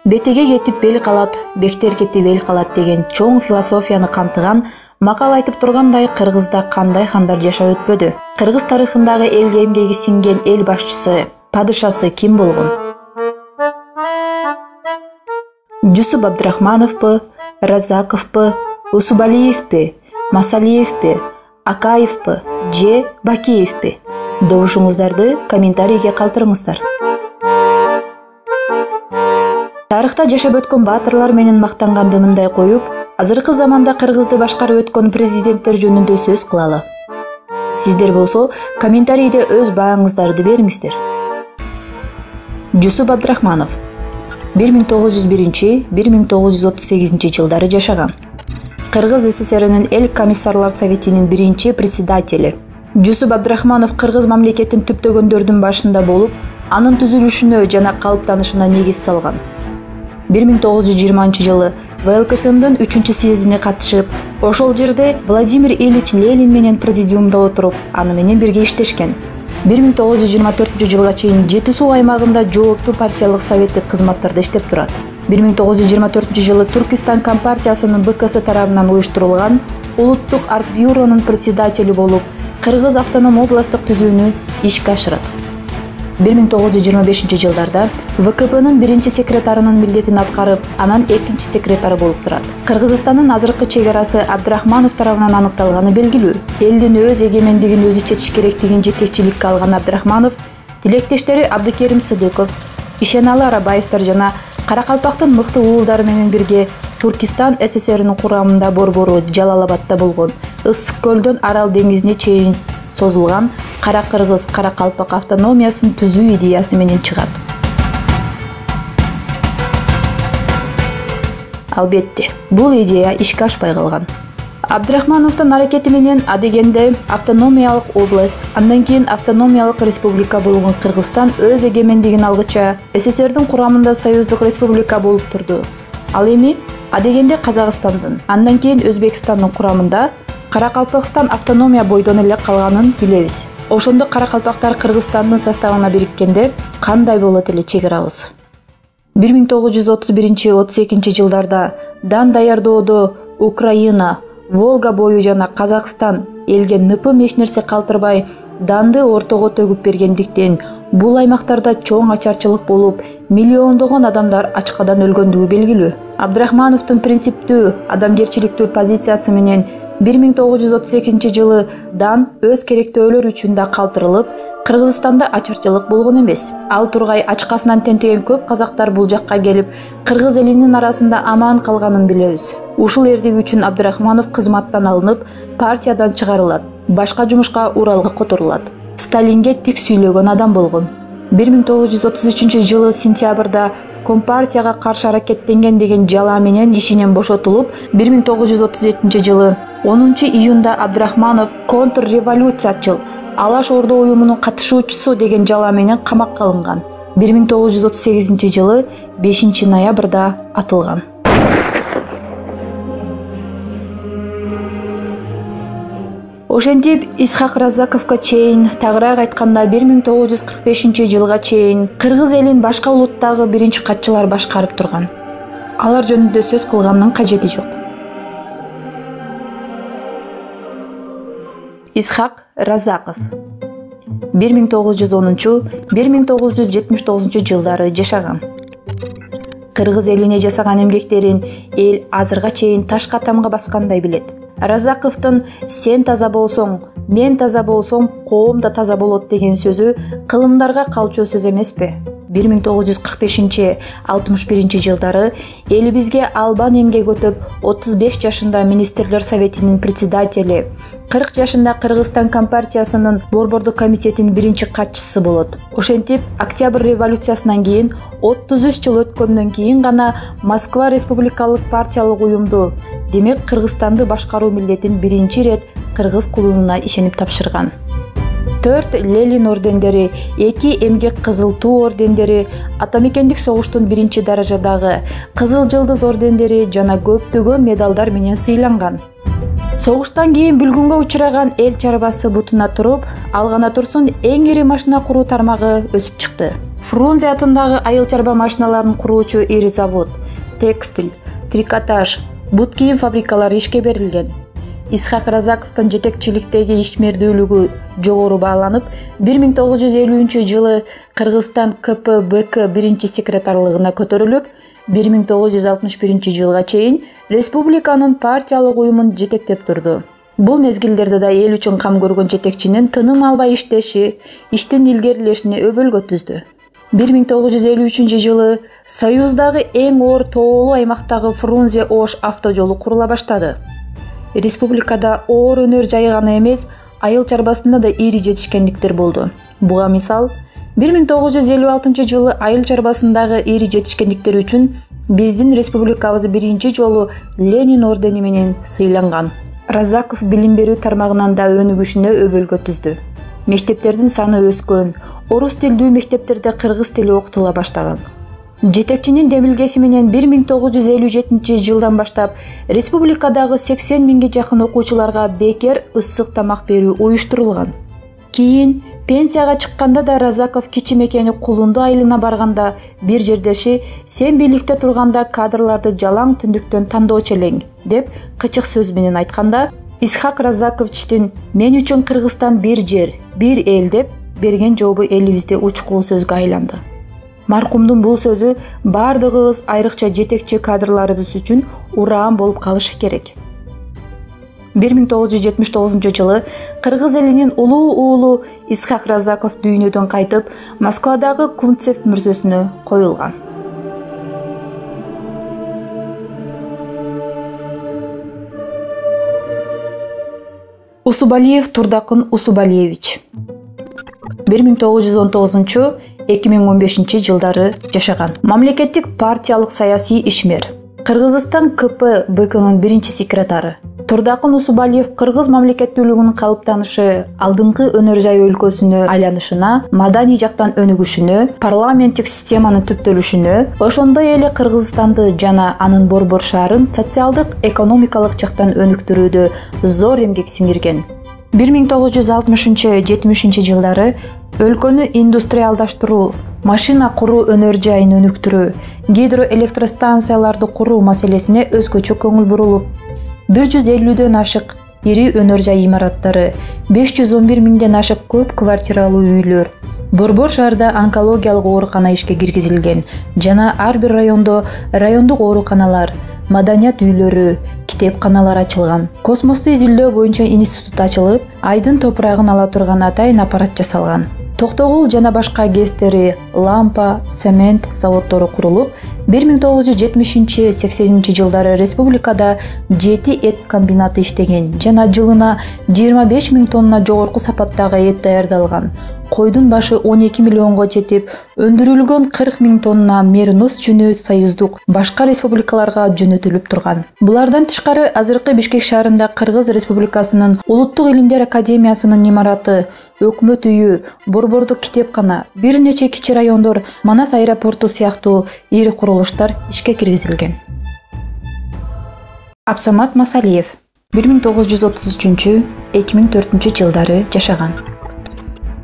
Бетеге кетип бел калат, бектер кетип эл калат деген чоң философияны камтыган макал айтып тургандай Кыргызда кандай хандар жашап өтпөдү? Кыргыз тарыхындагы элге эмгеги сиңген эл башчысы, падышасы ким болгон? Жусуп Абдрахмановпу, Разаковпу, Усубалиевпи, Масалиевпи, Акаевпи же Бакиевпи? Добушуңуздарды комментарийге калтырыңыздар. Тарыхта жашап өткөн баатырлар менен мактанганды мындай коюп, азыркы заманда Кыргызды башкарып өткөн президенттер жөнүндө сөз кылалы. Сиздер болсо комментарийде өз бааңыздарды бериңиздер. Жусуп Абдрахманов 1901-1938 жылдары жашаган. Кыргыз СССРнин Эл комиссарлар советинин биринчи председатели. Жусуп Абдрахманов Кыргыз мамлекетин түптөгөндөрдүн башында болуп, анын түзүлүшүнө жана калыптанышына негиз салган. 1920 жылы ВЛКСМдын 3-съездине катышып, ошол жерде Владимир Ильич Ленин менен президиумда отуруп, аны менен бирге иштешкен. 1924 жылга чейин Жети суу аймагында жооптуу партиялык советтик кызматтарда иштеп турат. 1924 жылы Түркистан компартиясынын БКС тарабынан уюштурулган Улуттук Артбюронун председатели болуп, Кыргыз автоном областтык түзүүнү ишке ашырат. 1925 жылдарда ВКПнын биринчи секретарынын милдетин аткарып, анан экинчи секретары болуп турат. Кыргызстандын азыркы чек-арасы Абдрахманов тарабынан аныкталганы белгилүү. Элдин өз эгемендигин өзү чечиш керектигин жетекчиликке алган Абдрахманов тилектештери Абдыкерим Сыдыков, Ишеналы Арабаевтар жана Каракалпактын мыкты уулдары менен бирге Туркистан СССРнин курамында борбору Жалал-Абадта болгон. Ысык көлдөн Арал деңизине чейин созулган Кара Кыргыз Каракалпак автономиясын түзүү идеясы менен чыгат. Албетте, бул идея ишке ашпай калган. Абдрахмановдун аракети менен адегенде автономиялык область, андан кийин автономиялык республика болгон Кыргызстан өз эгемендигин алгыча СССРдин курамында союздук республика болуп турду. Ал эми адегенде Казакстандын, андан кийин Өзбекстандын курамында Каракалпакстан автономия бойдон эле калганын билебиз. Ошондо каракалпактар Кыргызстандын составына бириккенде кандай болот эле чек-арабыз? 1931-32 жылдарда дан даярдоодо Украина, Волга бою жана Казакстан элге ныпым эч нерсе калтырбай данды ортого төгүп бергендиктен бул аймактарда чоң ачарчылык болуп, миллиондогон адамдар ачкадан өлгөндүгү белгилүү. Абдрахмановдун принциптүү, адамгерчиликтүү позициясы менен 1938 жылы дан өз керектөөлөр үчүн да калтырылып, Кыргызстанда ачарчылык болгон эмес. Ал тургай ачкасынан тентеген көп казактар бул жакка келип, кыргыз элинин арасында аман калганын билебиз. Ушул эрдик үчүн Абдрахманов кызматтан алынып, партиядан чыгарылат, башка жумушка Уралга которулат. Сталинге тик сүйлөгөн адам болгон. 1933 жылы сентябрда Компартияга каршы аракеттенген деген жала менен ишинен бошотулуп, 1937 жылы 10 июнда Абдрахманов контрреволюциячыл, Алаш Орда уюмунун катышуучусу деген жала менен камакка алынган. 1938 жылы 5 ноябрда атылган. Ошентип Исхак Разаковго чейин, тагыраак айтканда 1945 жылга чейин Кыргыз элин башка улуттагы биринчи катчылар башкарып турган. Алар жөнүндө сөз кылгандын кажети жок. Исхак Разаков 1910-1979 жылдары жашаган. Кыргыз элине жасаган эмгектерин эл азырга чейин ташка тамга баскандай билет. Разаковдун «Сен таза болсоң, мен таза болсоң, коом да таза болот» деген сөзү кылымдарга калчу сөз эмеспи? 1945-61 жылдары элибизге албан эмгек өтүп, 35 жашында Министрлер советинин председатели, 40 жашында Кыргызстан компартиясынын борбордук комитетинин биринчи катчысы болот. Ошентип, Октябрь революциясынан кийин 33 жыл өткөндөн кийин гана Москва республикалык партиялык уюмду, демек Кыргызстанды башкаруу милдетин биринчи ирет кыргыз кулунуна ишенип тапшырган. 4 Ленин ордендери, 2 эмгек кызыл туу ордендери, атамекендик согуштун биринчи даражадагы Кызыл жылдыз ордендери жана көптөгөн медалдар менен сыйланган. Согуштан кийин бүлгүнгө учураган эл чарбасы бутуна туруп, ал гана турсун эң ири машина куруу тармагы өсүп чыкты. Фрунзе атындагы айыл чарба машиналарын куруучу ири завод, текстиль, трикотаж, бут кийим фабрикалары ишке берилген. Исхак Разаковдун жетекчиликтеги ишмердүүлүгү жогору бааланып, 1950-жылы Кыргызстан КПБК биринчи секретарлыгына көтөрүлүп, 1961-жылга чейин республиканын партиялык уюмун жетектеп турду. Бул мезгилдерде да эл үчүн кам көргөн жетекчинин тыным албай иштеши, иштин илгерилешине өбөлгө түздү. 1953-жылы Союздагы эң оор тоолуу аймактагы Фрунзе Ош автожолу курула баштады. Республикада оор өнөр жайы гана эмес, айыл чарбасында да ири жетишкендиктер болду. Буга мисал, 1956-жылы айыл чарбасындагы ири жетишкендиктер үчүн биздин республикабыз биринчи жолу Ленин ордени менен сыйланган. Разаков билим берүү тармагынан да өнүгүшүнө өбөлгө түздү. Мектептердин саны өскөн, орус тилдүү мектептерде кыргыз тили окутула баштаган. Жетекчинин демилгеси менен 1957-жылдан баштап республикадагы 80 миңге жакын окуучуларга бекер ысык тамак берүү уюштурулган. Кийин пенсияга чыкканда да Разаков кичи мекени Кулунду айылына барганда бир жердеши «Сен бийликте турганда кадрларды жалаң түндүктөн тандоочу элең» деп кычык сөз менен айтканда, Исхак Разаковичтин «Мен үчүн Кыргызстан бир жер, бир эл» деп берген жообу элибизде учкул сөзгө айланды. Маркумдун бул сөзү бардыгыбыз, айрыкча жетекчи кадрларыбыз үчүн ураан болуп калышы керек. 1979-жылы кыргыз элинин улуу уулу Исхак Разаков дүйнөдөн кайтып, Москвадагы Кунцев мүрзөсүнө коюлган. Усубалиев Турдакын Усубалиевич 1919-2015 жылдары жашаган. Мамлекеттик партиялык саясий ишмер. Кыргызстан КПБКнын биринчи секретары. Турдакын Усубалиев кыргыз мамлекеттүүлүгүнүн калыптанышы, алдыңкы өнөр жай өлкөсүнө айланышына, маданий жактан өнүгүшүнө, парламенттик системанын түптөлүшүнө, ошондой эле Кыргызстанды жана анын борбор шаарын социалдык, экономикалык жактан өнүктүрүүдө зор эмгек сиңирген. 1960-70 жылдары өлкөнү индустриалдаштыруу, машина куруу өнөр жайын өнүктүрүү, гидроэлектростанцияларды куруу маселесине өзгөчө көңүл бурулуп, 150дөн ашык ири өнөр жай имараттары, 511 миңден ашык көп квартиралуу үйлөр, борбор шаарда онкологиялык оорукана ишке киргизилген жана ар бир райондо райондук ооруканалар, маданият үйлөрү, китепканалар ачылган. Космосту изилдөө боюнча институт ачылып, айдын топурагын ала турган атайын аппарат жасалган. Токтогул жана башка гэстери, лампа, цемент заводдору курулуп, 1970-80 жылдары республикада 7 эт комбинаты иштеген жана жылына 25 миң тонна жогорку сапаттагы эт даярдалган. Койдун башы 12 миллионго жетип, өндүрүлгөн 40 миң тонна меринос жүнү союздук башка республикаларга жөнөтүлүп турган. Булардан тышкары азыркы Бишкек шаарында Кыргыз Республикасынын Улуттук илимдер академиясынын имараты, өкмөт үйү, борбордук китепкана, бир нече кичи райондор, Манас аэропорту сыяктуу ири курулуштар ишке киргизилген. Абсамат Масалиев 1933-2004 жылдары жашаган.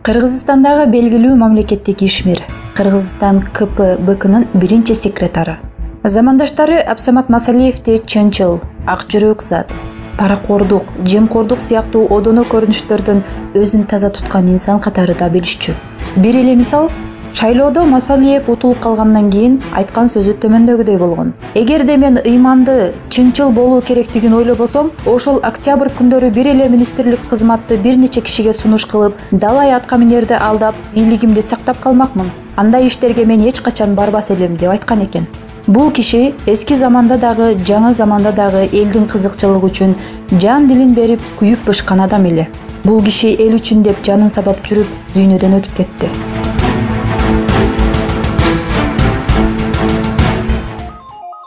Кыргызстандагы белгилүү мамлекеттик ишмер, Кыргызстан КПБКнын биринчи секретары. Замандаштары Абсамат Масалиевди чынчыл, ак жүрөк зат, паракордук, жемкордук сыяктуу одоно көрүнүштөрдөн өзүн таза туткан инсан катары да билишчү. Бир эле мисал, шайлоодо Масалиев утулуп калгандан кийин айткан сөзү төмөндөгүдөй болгон. Эгерде мен ыйманды, чынчыл болуу керектигин ойлобосом, ошол октябрь күндөрү бир эле министрлик кызматты бир нече кишиге сунуш кылып, далай атка минерди алдап, бийлигимди сактап калмакмын. Андай иштерге мен эч качан барбас элем деп айткан экен. Бул киши эски заманда дагы, жаңы заманда дагы элдин кызыкчылыгы үчүн жан дилин берип, күйүп бышкан адам эле. Бул киши эл үчүн деп жанын сабап жүрүп, дүйнөдөн өтүп кетти.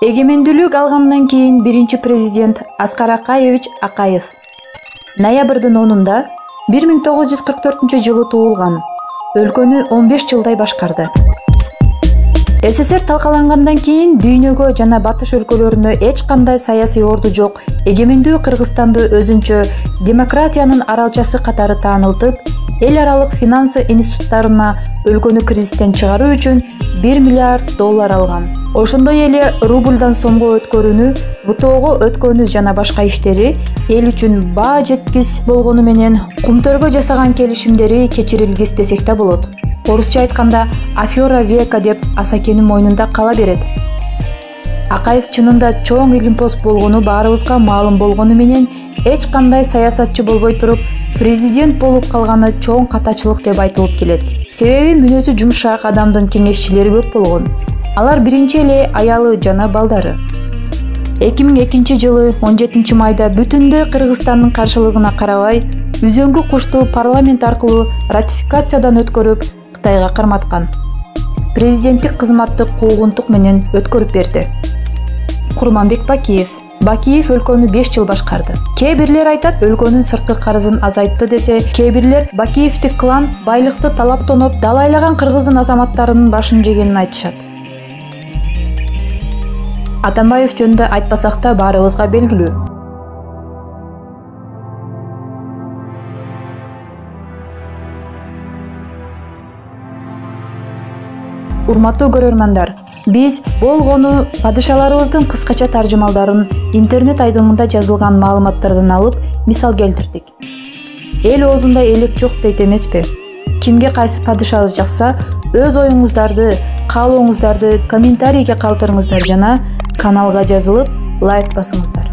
Эгемендүүлүк алгандан кийин биринчи президент Аскар Акаевич Акаев ноябрдын 10-унда 1944 жылы туулган. Өлкөнү 15 жылдай башкарды. СССР талкалангандан кийин дүйнөгө жана батыш өлкөлөрүнө эч кандай саясий орду жок эгемендүү Кыргызстанды өзүнчө демократиянын аралчасы катары таанылтып, эл аралык финансы институттарына өлкөнү кризистен чыгаруу үчүн $1 миллиард алган. Ошондой эле рубльдан сомго өткөрүүнү, ВТОго өткөнү жана башка иштери эл үчүн баа жеткис болгону менен кумтөргө жасаган келишимдери кечирилгис десек да болот. Орусча айтканда афера века деп Асакенин мойнунда кала берет. Акаев чынында чоң илимпоз болгону баарыбызга маалым болгону менен эч кандай саясатчы болбой туруп президент болуп калганы чоң катачылык деп айтылып келет. Себеби мүнөзү жумшак адамдын кеңешчилери көп болгон. Алар биринчи эле аялы жана балдары. 2002 жылы 17 майда бүтүндөй Кыргызстандын каршылыгына карабай, үзөңгү кушту парламент аркылуу ратификациядан өткөрүп, Кытайга карматкан. Президенттик кызматты куугунтук менен өткөрүп берди. Курманбек Бакиев өлкөнү 5 жыл башкарды. Кээ бирлер айтат, өлкөнүн сырткы карызын азайтты десе, кээ бирлер Бакиевдик клан байлыкты талаптоноп, далайлаган кыргыздын азаматтарынын башын жегенин айтышат. Атамбаев жөнүндө айтпасак да баарыбызга белгилүү. Урматтуу көрөрмандар, биз болгону падышаларыбыздын кыскача таржымалдарын интернет айдыңында жазылган маалыматтардан алып, мисал келтирдик. Эл оозунда элек жок дейт эмеспи? Кимге кайсы падышабыз жакса, өз оюңуздарды, каалооңуздарды комментарийге калтырыңыздар жана каналга жазылып, лайк басыңыздар.